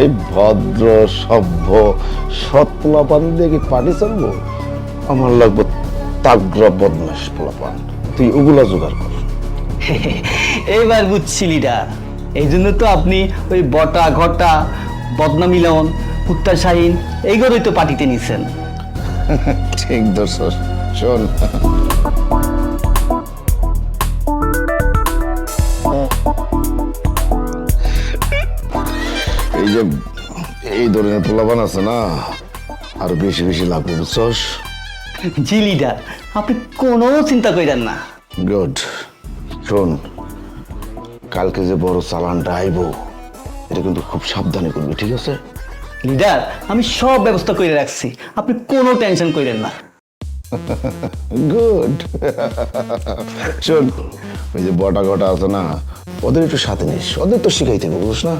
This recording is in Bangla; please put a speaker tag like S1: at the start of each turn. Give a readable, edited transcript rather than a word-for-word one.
S1: এই ভদ্র সভ্য সৎ পোলাপান দিয়ে কি পার্টি চলবো? আমার লাগবে তাগ্র বদমাস পোলাপান। তুই ওগুলা জোগাড় কর।
S2: এইবার বুঝছি লিডার, এই জন্য তো আপনি ওই বটা ঘটা বদনা মিলন কুত্তা শাহিন এইগুলোই তো পার্টিতে নিছেন।
S1: ঠিক দর্শক, শোন, এই যে এই ধরনের পোলাপান আছে না, আর বেশি বেশি লাগবে, বুঝছস?
S2: জি লিডার, আপনি কোনো চিন্তা করেন না।
S1: গুড। শোন, কালকে যে বড় চালানটা আইব, এটা কিন্তু খুব সাবধানে করবি, ঠিক আছে?
S2: লিডার, আমি সব ব্যবস্থা করে রাখছি, আপনি কোনো টেনশন করেন না।
S1: গুড। শোন, ওই যে বটা ঘটা আছে না, ওদের একটু সাথে নিস, ওদের তো শিখাইতে হবে, বুঝছ না?